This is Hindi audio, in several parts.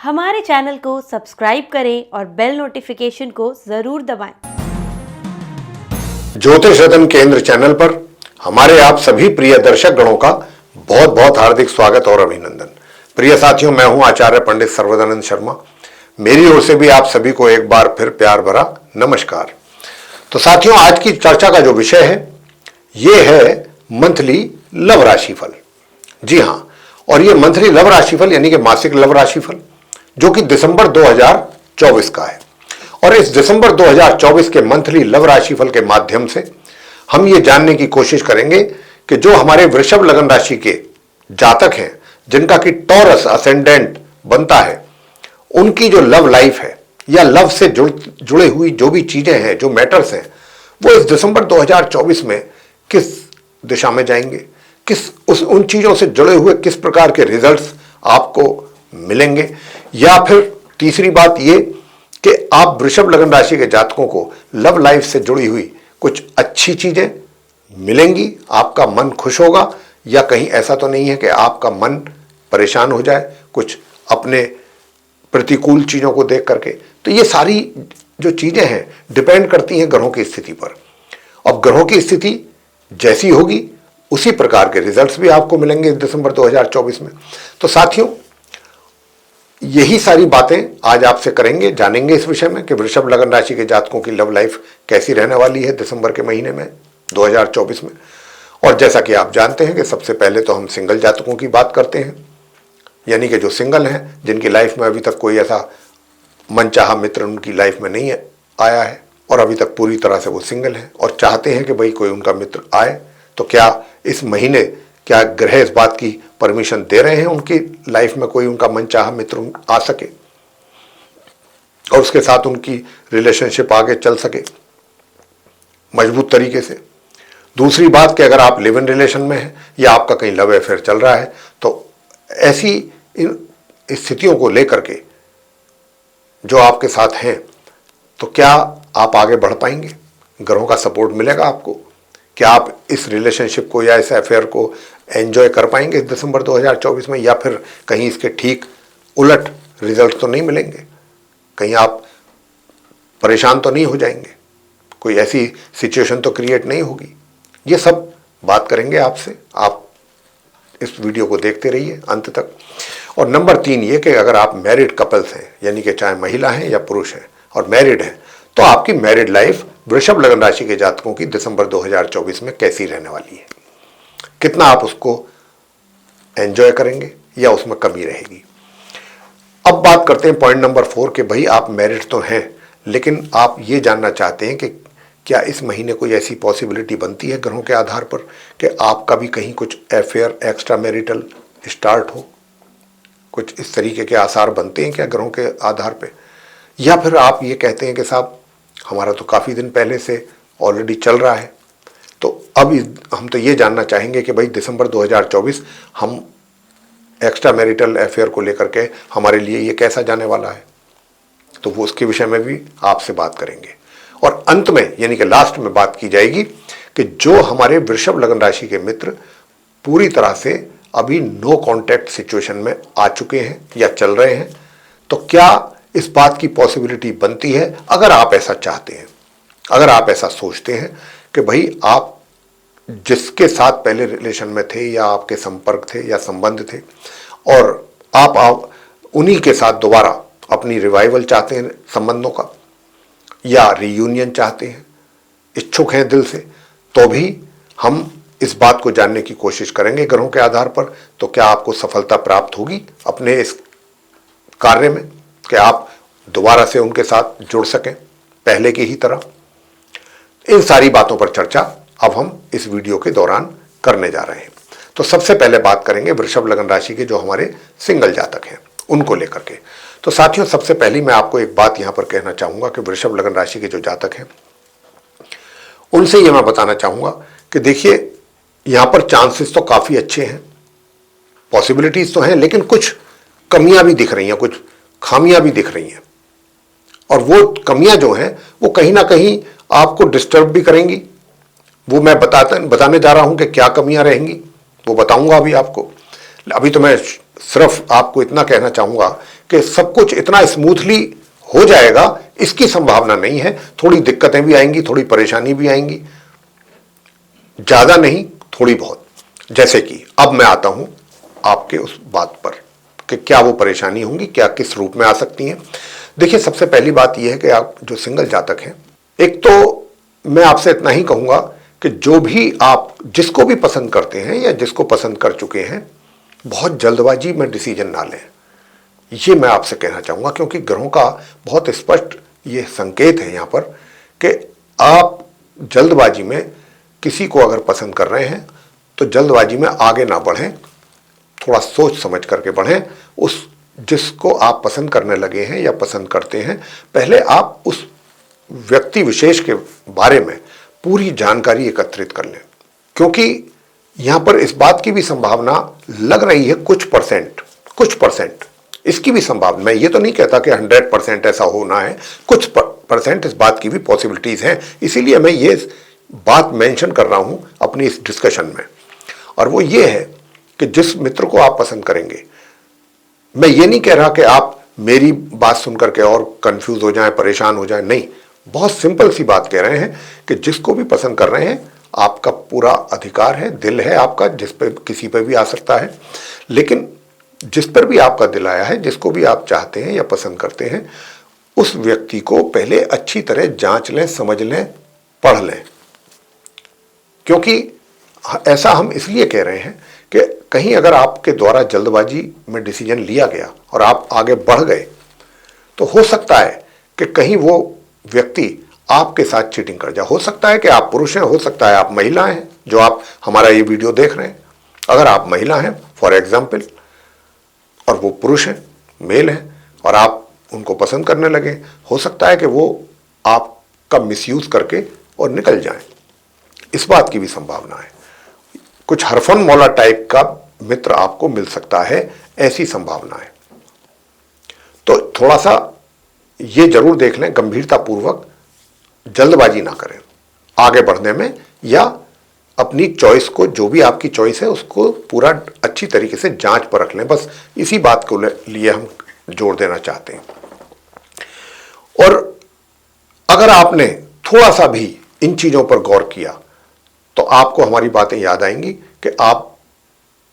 हमारे चैनल को सब्सक्राइब करें और बेल नोटिफिकेशन को जरूर दबाएं। ज्योतिष रत्न केंद्र चैनल पर हमारे आप सभी प्रिय दर्शक गणों का बहुत बहुत हार्दिक स्वागत और अभिनंदन। प्रिय साथियों, मैं हूं आचार्य पंडित सर्वदानंद शर्मा। मेरी ओर से भी आप सभी को एक बार फिर प्यार भरा नमस्कार। तो साथियों, आज की चर्चा का जो विषय है ये है मंथली लव राशिफल। जी हां, और ये मंथली लव राशिफल यानी कि मासिक लव राशिफल जो कि दिसंबर 2024 का है। और इस दिसंबर 2024 के मंथली लव राशिफल के माध्यम से हम ये जानने की कोशिश करेंगे कि जो हमारे वृषभ लगन राशि के जातक हैं, जिनका कि टॉरस असेंडेंट बनता है, उनकी जो लव लाइफ है या लव से जुड़े हुई जो भी चीजें हैं, जो मैटर्स हैं, वो इस दिसंबर 2024 में किस दिशा में जाएंगे, उन चीजों से जुड़े हुए किस प्रकार के रिजल्ट्स आपको मिलेंगे। या फिर तीसरी बात ये कि आप वृषभ लगन राशि के जातकों को लव लाइफ से जुड़ी हुई कुछ अच्छी चीजें मिलेंगी, आपका मन खुश होगा, या कहीं ऐसा तो नहीं है कि आपका मन परेशान हो जाए कुछ अपने प्रतिकूल चीजों को देख करके। तो ये सारी जो चीजें हैं डिपेंड करती हैं ग्रहों की स्थिति पर। अब ग्रहों की स्थिति जैसी होगी उसी प्रकार के रिजल्ट्स भी आपको मिलेंगे दिसंबर 2024 में। तो साथियों, यही सारी बातें आज आपसे करेंगे, जानेंगे इस विषय में कि वृषभ लगन राशि के जातकों की लव लाइफ कैसी रहने वाली है दिसंबर के महीने में 2024 में। और जैसा कि आप जानते हैं कि सबसे पहले तो हम सिंगल जातकों की बात करते हैं, यानी कि जो सिंगल हैं, जिनकी लाइफ में अभी तक कोई ऐसा मनचाहा मित्र उनकी लाइफ में नहीं आया है और अभी तक पूरी तरह से वो सिंगल हैं और चाहते हैं कि भाई कोई उनका मित्र आए। तो क्या इस महीने क्या ग्रह इस बात की परमिशन दे रहे हैं उनकी लाइफ में कोई उनका मनचाहा मित्र आ सके और उसके साथ उनकी रिलेशनशिप आगे चल सके मजबूत तरीके से। दूसरी बात कि अगर आप लिव इन रिलेशन में हैं या आपका कहीं लव अफेयर चल रहा है, तो ऐसी इन स्थितियों को लेकर के जो आपके साथ हैं, तो क्या आप आगे बढ़ पाएंगे? ग्रहों का सपोर्ट मिलेगा आपको? क्या आप इस रिलेशनशिप को या इस अफेयर को एंजॉय कर पाएंगे दिसंबर 2024 में, या फिर कहीं इसके ठीक उलट रिजल्ट तो नहीं मिलेंगे? कहीं आप परेशान तो नहीं हो जाएंगे? कोई ऐसी सिचुएशन तो क्रिएट नहीं होगी? ये सब बात करेंगे आपसे। आप इस वीडियो को देखते रहिए अंत तक। और नंबर 3 ये कि अगर आप मैरिड कपल्स हैं, यानी कि चाहे महिला हैं या पुरुष हैं और मैरिड हैं, तो आपकी मैरिड लाइफ वृषभ लगन राशि के जातकों की दिसंबर 2024 में कैसी रहने वाली है, कितना आप उसको एंजॉय करेंगे या उसमें कमी रहेगी। अब बात करते हैं पॉइंट नंबर 4 के भाई आप मैरिड तो हैं, लेकिन आप ये जानना चाहते हैं कि क्या इस महीने कोई ऐसी पॉसिबिलिटी बनती है ग्रहों के आधार पर कि आपका भी कहीं कुछ अफेयर एक्स्ट्रा मैरिटल स्टार्ट हो? कुछ इस तरीके के आसार बनते हैं क्या ग्रहों के आधार पर? या फिर आप ये कहते हैं कि साहब हमारा तो काफ़ी दिन पहले से ऑलरेडी चल रहा है, तो अब हम तो ये जानना चाहेंगे कि भाई दिसंबर 2024 हम एक्स्ट्रा मैरिटल अफेयर को लेकर के हमारे लिए ये कैसा जाने वाला है। तो वो उसके विषय में भी आपसे बात करेंगे। और अंत में यानी कि लास्ट में बात की जाएगी कि जो हमारे वृषभ लगन राशि के मित्र पूरी तरह से अभी नो कॉन्टैक्ट सिचुएशन में आ चुके हैं या चल रहे हैं, तो क्या इस बात की पॉसिबिलिटी बनती है? अगर आप ऐसा चाहते हैं, अगर आप ऐसा सोचते हैं कि भाई आप जिसके साथ पहले रिलेशन में थे या आपके संपर्क थे या संबंध थे और आप उन्हीं के साथ दोबारा अपनी रिवाइवल चाहते हैं संबंधों का, या रीयूनियन चाहते हैं, इच्छुक हैं दिल से, तो भी हम इस बात को जानने की कोशिश करेंगे ग्रहों के आधार पर। तो क्या आपको सफलता प्राप्त होगी अपने इस कार्य में कि आप दोबारा से उनके साथ जुड़ सकें पहले की ही तरह? इन सारी बातों पर चर्चा अब हम इस वीडियो के दौरान करने जा रहे हैं। तो सबसे पहले बात करेंगे वृषभ लगन राशि के जो हमारे सिंगल जातक हैं उनको लेकर के। तो साथियों, सबसे पहले मैं आपको एक बात यहां पर कहना चाहूंगा कि वृषभ लगन राशि के जो जातक हैं उनसे यह मैं बताना चाहूंगा कि देखिए, यहां पर चांसेस तो काफी अच्छे हैं, पॉसिबिलिटीज तो हैं, लेकिन कुछ कमियां भी दिख रही हैं, कुछ खामियां भी दिख रही हैं। और वो कमियां जो हैं वो कहीं ना कहीं आपको डिस्टर्ब भी करेंगी। वो मैं बताने जा रहा हूं कि क्या कमियां रहेंगी, वो बताऊंगा अभी आपको। अभी तो मैं सिर्फ आपको इतना कहना चाहूंगा कि सब कुछ इतना स्मूथली हो जाएगा, इसकी संभावना नहीं है। थोड़ी दिक्कतें भी आएंगी, थोड़ी परेशानी भी आएंगी, ज्यादा नहीं, थोड़ी बहुत। जैसे कि अब मैं आता हूं आपके उस बात पर कि क्या वो परेशानी होंगी, क्या किस रूप में आ सकती हैं। देखिए, सबसे पहली बात यह है कि आप जो सिंगल जातक हैं, एक तो मैं आपसे इतना ही कहूंगा कि जो भी आप जिसको भी पसंद करते हैं या जिसको पसंद कर चुके हैं, बहुत जल्दबाजी में डिसीजन ना लें। ये मैं आपसे कहना चाहूंगा, क्योंकि ग्रहों का बहुत स्पष्ट ये संकेत है यहां पर कि आप जल्दबाजी में किसी को अगर पसंद कर रहे हैं तो जल्दबाजी में आगे ना बढ़ें, थोड़ा सोच समझ करके बढ़ें। उस जिसको आप पसंद करने लगे हैं या पसंद करते हैं, पहले आप उस व्यक्ति विशेष के बारे में पूरी जानकारी एकत्रित कर लें, क्योंकि यहां पर इस बात की भी संभावना लग रही है कुछ परसेंट इसकी भी संभावना। मैं ये तो नहीं कहता कि 100% ऐसा होना है, कुछ परसेंट इस बात की भी पॉसिबिलिटीज हैं। इसीलिए मैं ये बात मेंशन कर रहा हूं अपनी इस डिस्कशन में, और वो ये है कि जिस मित्र को आप पसंद करेंगे, मैं ये नहीं कह रहा कि आप मेरी बात सुनकर के और कंफ्यूज हो जाएं, परेशान हो जाएं, नहीं। बहुत सिंपल सी बात कह रहे हैं कि जिसको भी पसंद कर रहे हैं, आपका पूरा अधिकार है, दिल है आपका, जिस पे किसी पे भी आ सकता है। लेकिन जिस पर भी आपका दिल आया है, जिसको भी आप चाहते हैं या पसंद करते हैं, उस व्यक्ति को पहले अच्छी तरह जांच लें, समझ लें, पढ़ लें। क्योंकि ऐसा हम इसलिए कह रहे हैं कि कहीं अगर आपके द्वारा जल्दबाजी में डिसीजन लिया गया और आप आगे बढ़ गए, तो हो सकता है कि कहीं वो व्यक्ति आपके साथ चीटिंग कर जाए। हो सकता है कि आप पुरुष हैं, हो सकता है आप महिला हैं, जो आप हमारा ये वीडियो देख रहे हैं। अगर आप महिला हैं फॉर एग्जाम्पल, और वो पुरुष हैं, मेल हैं, और आप उनको पसंद करने लगे, हो सकता है कि वो आपका मिसयूज करके और निकल जाएं। इस बात की भी संभावना है। कुछ हरफन मौला टाइप का मित्र आपको मिल सकता है, ऐसी संभावना है। तो थोड़ा सा ये जरूर देख लें, गंभीरतापूर्वक जल्दबाजी ना करें आगे बढ़ने में, या अपनी चॉइस को, जो भी आपकी चॉइस है, उसको पूरा अच्छी तरीके से जांच पर रख लें। बस इसी बात को लिए हम जोर देना चाहते हैं। और अगर आपने थोड़ा सा भी इन चीजों पर गौर किया, तो आपको हमारी बातें याद आएंगी कि आप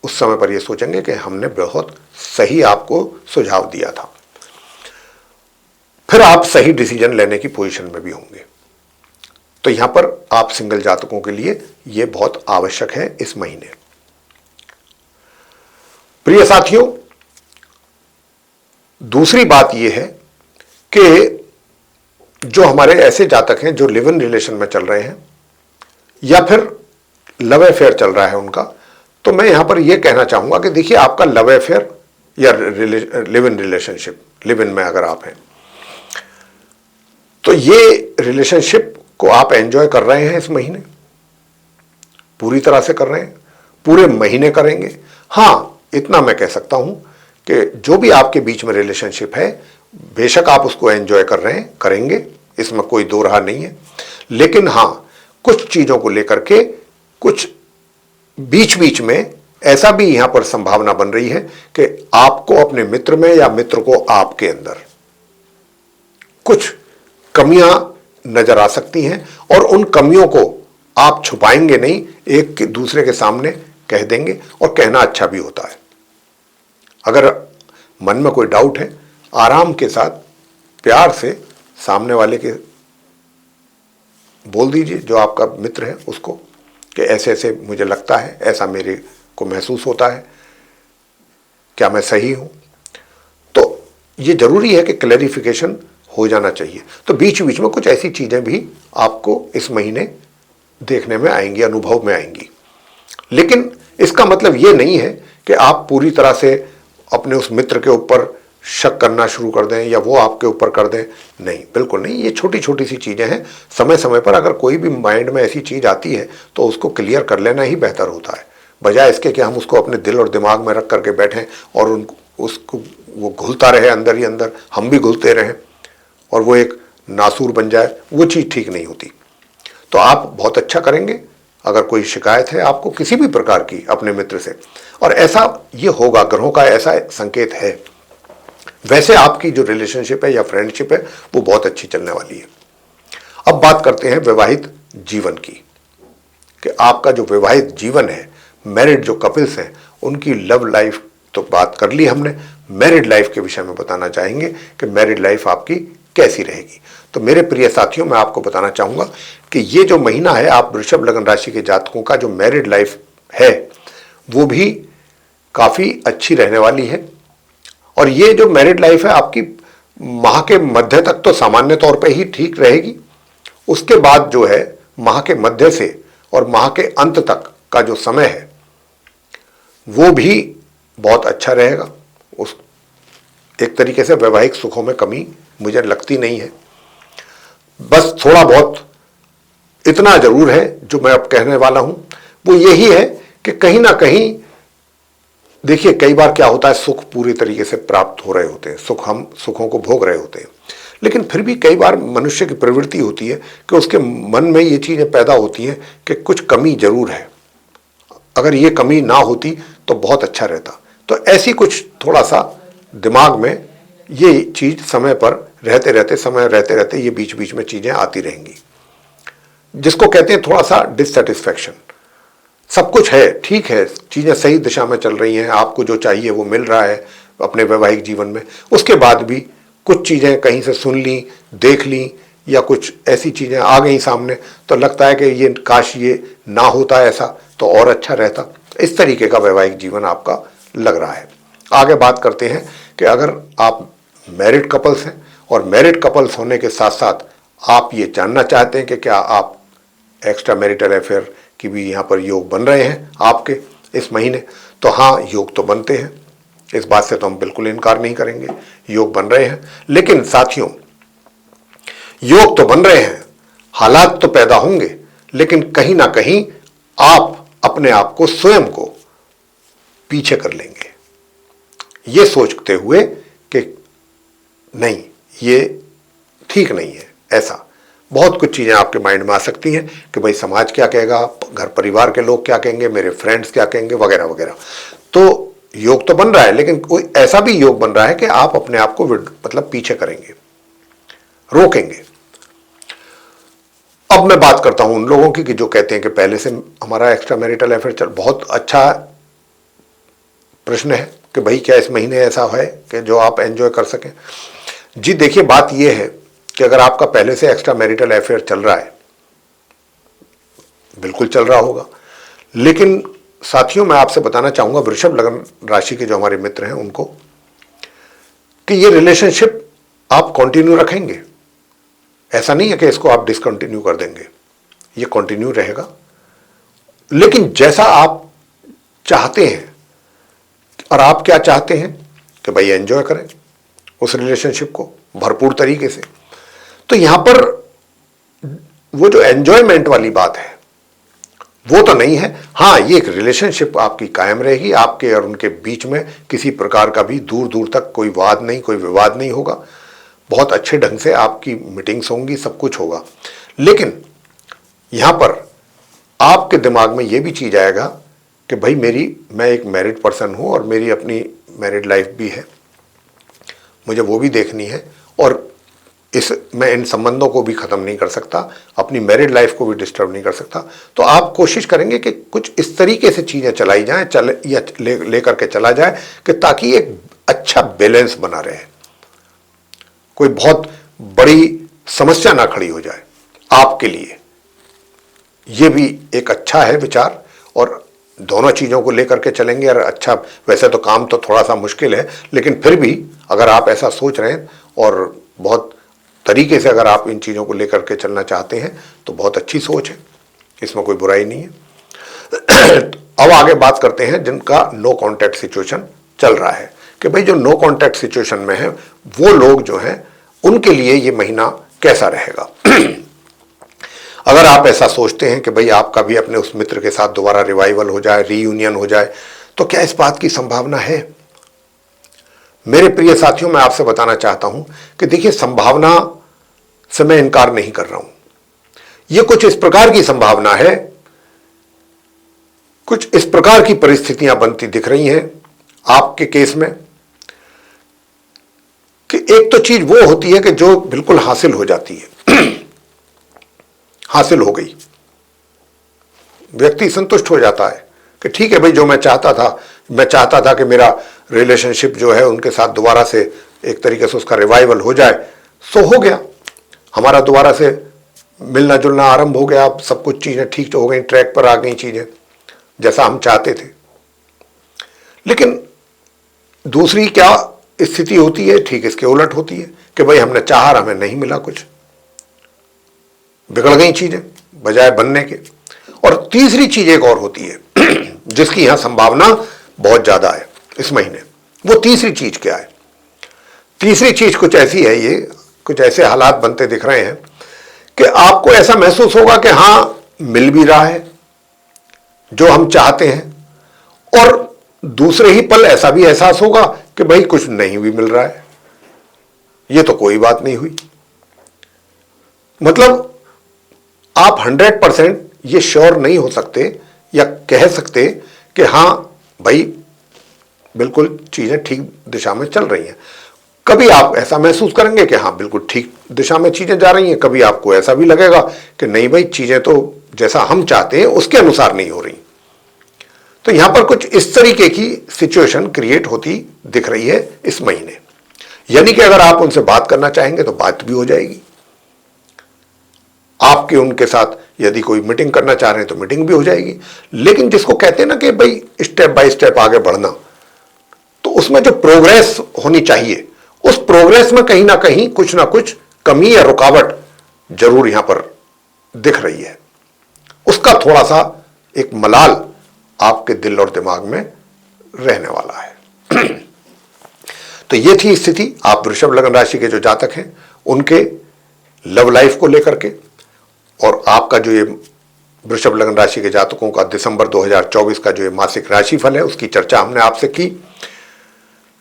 उस समय पर यह सोचेंगे कि हमने बहुत सही आपको सुझाव दिया था। फिर आप सही डिसीजन लेने की पोजीशन में भी होंगे। तो यहां पर आप सिंगल जातकों के लिए यह बहुत आवश्यक है इस महीने। प्रिय साथियों, दूसरी बात यह है कि जो हमारे ऐसे जातक हैं जो लिव इन रिलेशन में चल रहे हैं या फिर लव अफेयर चल रहा है उनका, तो मैं यहां पर यह कहना चाहूंगा कि देखिए, आपका लव अफेयर या live in relationship, live in में अगर आप हैं, तो ये रिलेशनशिप को आप एंजॉय कर रहे हैं इस महीने, पूरी तरह से कर रहे हैं, पूरे महीने करेंगे। हां, इतना मैं कह सकता हूं कि जो भी आपके बीच में रिलेशनशिप है, बेशक आप उसको एंजॉय कर रहे हैं, करेंगे, इसमें कोई दो राह नहीं है। लेकिन हां, कुछ चीजों को लेकर के कुछ बीच बीच में ऐसा भी यहां पर संभावना बन रही है कि आपको अपने मित्र में या मित्र को आपके अंदर कुछ कमियां नजर आ सकती हैं, और उन कमियों को आप छुपाएंगे नहीं, एक के दूसरे के सामने कह देंगे, और कहना अच्छा भी होता है। अगर मन में कोई डाउट है, आराम के साथ प्यार से सामने वाले के बोल दीजिए, जो आपका मित्र है उसको, कि ऐसे ऐसे मुझे लगता है, ऐसा मेरे को महसूस होता है, क्या मैं सही हूं? तो ये जरूरी है कि क्लैरिफिकेशन हो जाना चाहिए। तो बीच बीच में कुछ ऐसी चीजें भी आपको इस महीने देखने में आएंगी, अनुभव में आएंगी। लेकिन इसका मतलब ये नहीं है कि आप पूरी तरह से अपने उस मित्र के ऊपर शक करना शुरू कर दें या वो आपके ऊपर कर दें। नहीं, बिल्कुल नहीं। ये छोटी छोटी सी चीजें हैं। समय समय पर अगर कोई भी माइंड में ऐसी चीज आती है तो उसको क्लियर कर लेना ही बेहतर होता है, बजाय इसके कि हम उसको अपने दिल और दिमाग में रख करके बैठें और उसको वो घुलता रहे अंदर ही अंदर, हम भी घुलते रहें और वो एक नासूर बन जाए। वो चीज़ ठीक नहीं होती। तो आप बहुत अच्छा करेंगे, अगर कोई शिकायत है आपको किसी भी प्रकार की अपने मित्र से, और ऐसा ये होगा, ग्रहों का ऐसा संकेत है, वैसे आपकी जो रिलेशनशिप है या फ्रेंडशिप है वो बहुत अच्छी चलने वाली है। अब बात करते हैं वैवाहिक जीवन की, कि आपका जो वैवाहिक जीवन है, मैरिड जो कपल्स हैं उनकी लव लाइफ तो बात कर ली हमने, मैरिड लाइफ के विषय में बताना चाहेंगे कि मैरिड लाइफ आपकी कैसी रहेगी। तो मेरे प्रिय साथियों, मैं आपको बताना चाहूंगा कि ये जो महीना है, आप वृषभ लग्न राशि के जातकों का जो मैरिड लाइफ है वो भी काफी अच्छी रहने वाली है। और ये जो मैरिड लाइफ है आपकी माह के मध्य तक तो सामान्य तौर पे ही ठीक रहेगी। उसके बाद जो है माह के मध्य से और माह के अंत तक का जो समय है वो भी बहुत अच्छा रहेगा। उस एक तरीके से वैवाहिक सुखों में कमी मुझे लगती नहीं है। बस थोड़ा बहुत इतना जरूर है जो मैं अब कहने वाला हूं, वो यही है कि कहीं ना कहीं देखिए, कई बार क्या होता है, सुख पूरी तरीके से प्राप्त हो रहे होते हैं, हम सुखों को भोग रहे होते हैं, लेकिन फिर भी कई बार मनुष्य की प्रवृत्ति होती है कि उसके मन में ये चीजें पैदा होती हैं कि कुछ कमी जरूर है, अगर ये कमी ना होती तो बहुत अच्छा रहता। तो ऐसी कुछ थोड़ा सा दिमाग में ये चीज समय पर समय रहते रहते ये बीच बीच में चीजें आती रहेंगी, जिसको कहते हैं थोड़ा सा डिससेटिस्फैक्शन। सब कुछ है, ठीक है, चीजें सही दिशा में चल रही हैं, आपको जो चाहिए वो मिल रहा है अपने वैवाहिक जीवन में, उसके बाद भी कुछ चीजें कहीं से सुन ली, देख ली, या कुछ ऐसी चीजें आ गई सामने तो लगता है कि ये काश ये ना होता ऐसा तो और अच्छा रहता। इस तरीके का वैवाहिक जीवन आपका लग रहा है। आगे बात करते हैं कि अगर आप मैरिड कपल्स हैं और मैरिड कपल्स होने के साथ साथ आप ये जानना चाहते हैं कि क्या आप एक्स्ट्रा मैरिटल अफेयर की भी यहाँ पर योग बन रहे हैं आपके इस महीने, तो हाँ, योग तो बनते हैं, इस बात से तो हम बिल्कुल इनकार नहीं करेंगे, योग बन रहे हैं। लेकिन साथियों, योग तो बन रहे हैं, हालात तो पैदा होंगे, लेकिन कहीं ना कहीं आप अपने आप को, स्वयं को पीछे कर लेंगे ये सोचते हुए कि नहीं, ये ठीक नहीं है। ऐसा बहुत कुछ चीजें आपके माइंड में आ सकती हैं कि भाई समाज क्या कहेगा, घर परिवार के लोग क्या कहेंगे, मेरे फ्रेंड्स क्या कहेंगे, वगैरह वगैरह। तो योग तो बन रहा है, लेकिन कोई ऐसा भी योग बन रहा है कि आप अपने आप को मतलब पीछे करेंगे, रोकेंगे। अब मैं बात करता हूं उन लोगों की कि जो कहते हैं कि पहले से हमारा एक्स्ट्रा मैरिटल अफेयर चल। बहुत अच्छा प्रश्न है कि भाई क्या इस महीने ऐसा है कि जो आप एंजॉय कर सकें। जी देखिए, बात यह है कि अगर आपका पहले से एक्स्ट्रा मैरिटल अफेयर चल रहा है, बिल्कुल चल रहा होगा, लेकिन साथियों मैं आपसे बताना चाहूंगा, वृषभ लग्न राशि के जो हमारे मित्र हैं उनको, कि ये रिलेशनशिप आप कंटिन्यू रखेंगे। ऐसा नहीं है कि इसको आप डिसकंटिन्यू कर देंगे, ये कंटिन्यू रहेगा। लेकिन जैसा आप चाहते हैं, और आप क्या चाहते हैं कि भाई एंजॉय करें उस रिलेशनशिप को भरपूर तरीके से, तो यहां पर वो जो एंजॉयमेंट वाली बात है वो तो नहीं है। हाँ, ये एक रिलेशनशिप आपकी कायम रहेगी, आपके और उनके बीच में किसी प्रकार का भी दूर दूर तक कोई वाद नहीं, कोई विवाद नहीं होगा, बहुत अच्छे ढंग से आपकी मीटिंग्स होंगी, सब कुछ होगा। लेकिन यहां पर आपके दिमाग में यह भी चीज आएगा कि भाई मैं एक मैरिड पर्सन हूं और मेरी अपनी मैरिड लाइफ भी है, मुझे वो भी देखनी है, और मैं इन संबंधों को भी खत्म नहीं कर सकता, अपनी मैरिड लाइफ को भी डिस्टर्ब नहीं कर सकता। तो आप कोशिश करेंगे कि कुछ इस तरीके से चीजें चलाई जाएं, या लेकर के चला जाए कि ताकि एक अच्छा बैलेंस बना रहे, कोई बहुत बड़ी समस्या ना खड़ी हो जाए आपके लिए। ये भी एक अच्छा है विचार, और दोनों चीजों को लेकर के चलेंगे। और अच्छा, वैसे तो काम तो थोड़ा सा मुश्किल है, लेकिन फिर भी अगर आप ऐसा सोच रहे हैं और बहुत तरीके से अगर आप इन चीजों को लेकर के चलना चाहते हैं तो बहुत अच्छी सोच है, इसमें कोई बुराई नहीं है। अब आगे बात करते हैं जिनका नो कॉन्टैक्ट सिचुएशन चल रहा है, कि भाई जो नो कॉन्टैक्ट सिचुएशन में है वो लोग जो हैं उनके लिए ये महीना कैसा रहेगा। अगर आप ऐसा सोचते हैं कि भाई आपका भी अपने उस मित्र के साथ दोबारा रिवाइवल हो जाए, रीयूनियन हो जाए, तो क्या इस बात की संभावना है? मेरे प्रिय साथियों, मैं आपसे बताना चाहता हूं कि देखिए, संभावना से मैं इनकार नहीं कर रहा हूं। यह कुछ इस प्रकार की संभावना है कुछ इस प्रकार की परिस्थितियां बनती दिख रही हैं आपके केस में कि एक तो चीज वो होती है कि जो बिल्कुल हासिल हो जाती है, हासिल हो गई, व्यक्ति संतुष्ट हो जाता है कि ठीक है भाई, जो मैं चाहता था कि मेरा रिलेशनशिप जो है उनके साथ दोबारा से एक तरीके से उसका रिवाइवल हो जाए, सो हो गया, हमारा दोबारा से मिलना जुलना आरंभ हो गया, अब सब कुछ चीजें ठीक हो गई, ट्रैक पर आ गई चीजें जैसा हम चाहते थे। लेकिन दूसरी क्या स्थिति होती है, ठीक इसके उलट होती है कि भाई हमने चाहा, हमें नहीं मिला, कुछ बिगड़ गई चीजें बजाय बनने के। और तीसरी चीज एक और होती है जिसकी यहां संभावना बहुत ज्यादा है इस महीने। वो तीसरी चीज क्या है? तीसरी चीज कुछ ऐसी है, ये कुछ ऐसे हालात बनते दिख रहे हैं कि आपको ऐसा महसूस होगा कि हां, मिल भी रहा है जो हम चाहते हैं, और दूसरे ही पल ऐसा भी एहसास होगा कि भाई कुछ नहीं भी मिल रहा है, ये तो कोई बात नहीं हुई। मतलब आप 100% ये श्योर नहीं हो सकते या कह सकते कि हां भाई बिल्कुल चीजें ठीक दिशा में चल रही हैं। कभी आप ऐसा महसूस करेंगे कि हां बिल्कुल ठीक दिशा में चीजें जा रही हैं, कभी आपको ऐसा भी लगेगा कि नहीं भाई, चीजें तो जैसा हम चाहते हैं उसके अनुसार नहीं हो रही। तो यहां पर कुछ इस तरीके की सिचुएशन क्रिएट होती दिख रही है इस महीने। यानी कि अगर आप उनसे बात करना चाहेंगे तो बात भी हो जाएगी, आपके उनके साथ यदि कोई मीटिंग करना चाह रहे हैं तो मीटिंग भी हो जाएगी। लेकिन जिसको कहते हैं ना कि भाई स्टेप बाय स्टेप आगे बढ़ना, तो उसमें जो प्रोग्रेस होनी चाहिए, उस प्रोग्रेस में कहीं ना कुछ कमी या रुकावट जरूर यहां पर दिख रही है। उसका थोड़ा सा एक मलाल आपके दिल और दिमाग में रहने वाला है। तो ये थी स्थिति आप वृषभ लग्न राशि के जो जातक हैं उनके लव लाइफ को लेकर के। और आपका जो ये वृषभ लग्न राशि के जातकों का दिसंबर 2024 का जो ये मासिक राशिफल है उसकी चर्चा हमने आपसे की।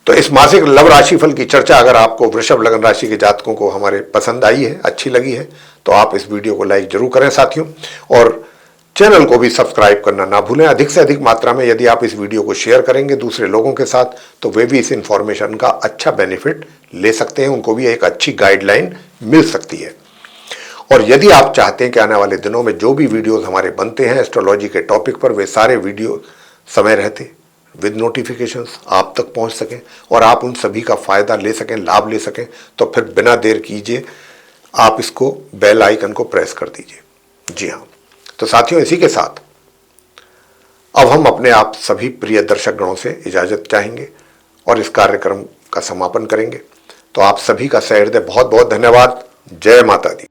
तो इस मासिक लव राशिफल की चर्चा अगर आपको वृषभ लग्न राशि के जातकों को हमारे पसंद आई है, अच्छी लगी है, तो आप इस वीडियो को लाइक जरूर करें साथियों, और चैनल को भी सब्सक्राइब करना ना भूलें। अधिक से अधिक मात्रा में यदि आप इस वीडियो को शेयर करेंगे दूसरे लोगों के साथ, तो वे भी इस इंफॉर्मेशन का अच्छा बेनिफिट ले सकते हैं, उनको भी एक अच्छी गाइडलाइन मिल सकती है। और यदि आप चाहते हैं कि आने वाले दिनों में जो भी वीडियोस हमारे बनते हैं एस्ट्रोलॉजी के टॉपिक पर, वे सारे वीडियो समय रहते विद नोटिफिकेशंस आप तक पहुंच सकें और आप उन सभी का फायदा ले सकें, लाभ ले सकें, तो फिर बिना देर कीजिए आप इसको बेल आइकन को प्रेस कर दीजिए। जी हाँ, तो साथियों, इसी के साथ अब हम अपने आप सभी प्रिय दर्शक गणों से इजाजत चाहेंगे और इस कार्यक्रम का समापन करेंगे। तो आप सभी का सहृदय बहुत बहुत धन्यवाद। जय माता दी।